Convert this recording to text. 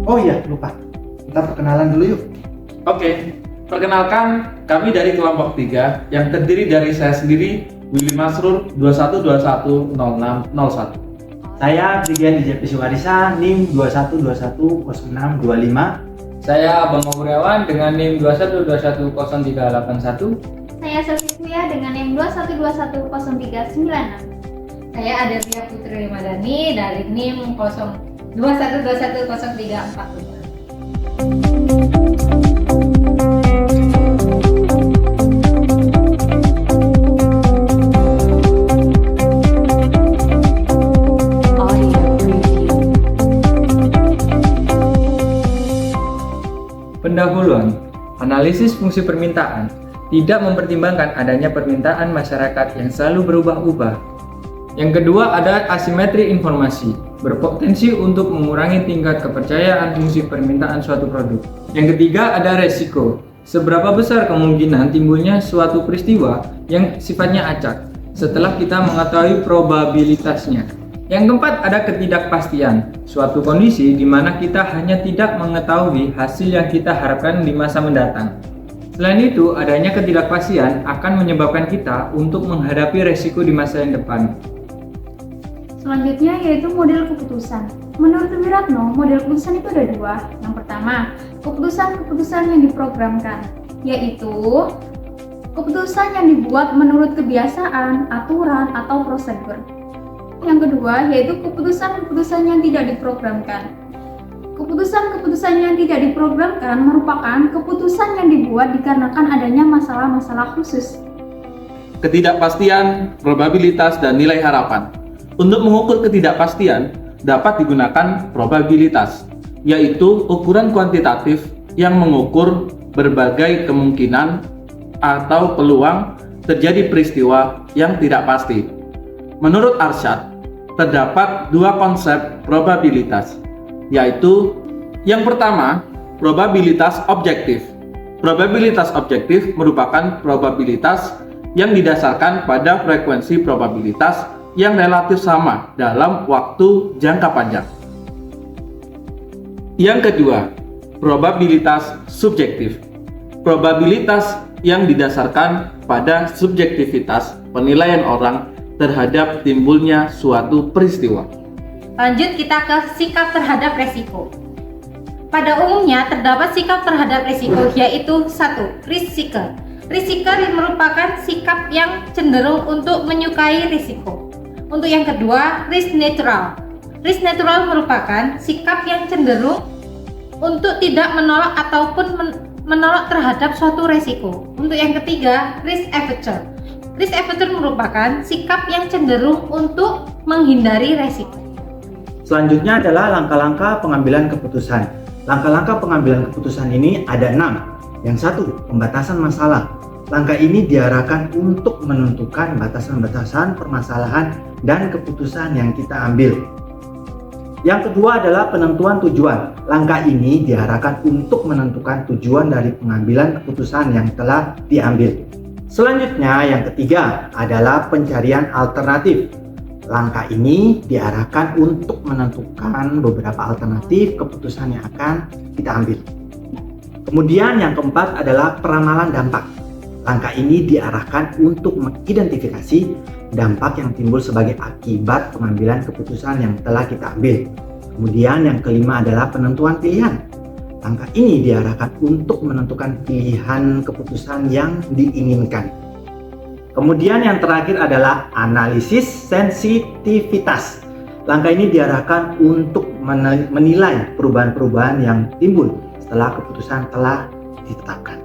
Oh iya, lupa. Kita perkenalan dulu yuk. Oke, perkenalkan kami dari kelompok 3 yang terdiri dari saya sendiri, Willy Masrur 21210601. Saya Brigian IJP Suwarisa, NIM 21210625. Saya Bang Muryawan dengan NIM 21210381. Saya Sofia dengan NIM 21210396. Saya Adalia Putri Madani dari NIM 21210345. Pendahuluan, analisis fungsi permintaan tidak mempertimbangkan adanya permintaan masyarakat yang selalu berubah-ubah. Yang kedua ada asimetri informasi, berpotensi untuk mengurangi tingkat kepercayaan fungsi permintaan suatu produk. Yang ketiga ada resiko, seberapa besar kemungkinan timbulnya suatu peristiwa yang sifatnya acak setelah kita mengetahui probabilitasnya. Yang keempat ada ketidakpastian, suatu kondisi di mana kita hanya tidak mengetahui hasil yang kita harapkan di masa mendatang. Selain itu, adanya ketidakpastian akan menyebabkan kita untuk menghadapi resiko di masa yang depan. Selanjutnya yaitu model keputusan. Menurut Wiratno, model keputusan itu ada dua. Yang pertama, keputusan-keputusan yang diprogramkan, yaitu keputusan yang dibuat menurut kebiasaan, aturan, atau prosedur. Yang kedua, yaitu keputusan-keputusan yang tidak diprogramkan. Keputusan-keputusan yang tidak diprogramkan merupakan keputusan yang dibuat dikarenakan adanya masalah-masalah khusus. Ketidakpastian, probabilitas, dan nilai harapan. Untuk mengukur ketidakpastian, dapat digunakan probabilitas, yaitu ukuran kuantitatif yang mengukur berbagai kemungkinan atau peluang terjadi peristiwa yang tidak pasti. Menurut Arshad, terdapat dua konsep probabilitas, yaitu yang pertama, probabilitas objektif. Probabilitas objektif merupakan probabilitas yang didasarkan pada frekuensi probabilitas yang relatif sama dalam waktu jangka panjang. Yang kedua, probabilitas subjektif. Probabilitas yang didasarkan pada subjektivitas penilaian orang terhadap timbulnya suatu peristiwa. Lanjut kita ke sikap terhadap resiko. Pada umumnya terdapat sikap terhadap resiko yaitu 1. Risk seeker. Risk seeker merupakan sikap yang cenderung untuk menyukai risiko. Untuk yang kedua, risk neutral. Risk neutral merupakan sikap yang cenderung untuk tidak menolak ataupun menolak terhadap suatu resiko. Untuk yang ketiga, risk averse. Risk averse merupakan sikap yang cenderung untuk menghindari resiko. Selanjutnya adalah langkah-langkah pengambilan keputusan. Langkah-langkah pengambilan keputusan ini ada 6. Yang satu, pembatasan masalah. Langkah ini diarahkan untuk menentukan batasan-batasan permasalahan dan keputusan yang kita ambil. Yang kedua adalah penentuan tujuan. Langkah ini diarahkan untuk menentukan tujuan dari pengambilan keputusan yang telah diambil. Selanjutnya yang ketiga adalah pencarian alternatif. Langkah ini diarahkan untuk menentukan beberapa alternatif keputusan yang akan kita ambil. Kemudian yang keempat adalah peramalan dampak. Langkah ini diarahkan untuk mengidentifikasi dampak yang timbul sebagai akibat pengambilan keputusan yang telah kita ambil. Kemudian yang kelima adalah penentuan pilihan. Langkah ini diarahkan untuk menentukan pilihan keputusan yang diinginkan. Kemudian yang terakhir adalah analisis sensitivitas. Langkah ini diarahkan untuk menilai perubahan-perubahan yang timbul setelah keputusan telah ditetapkan.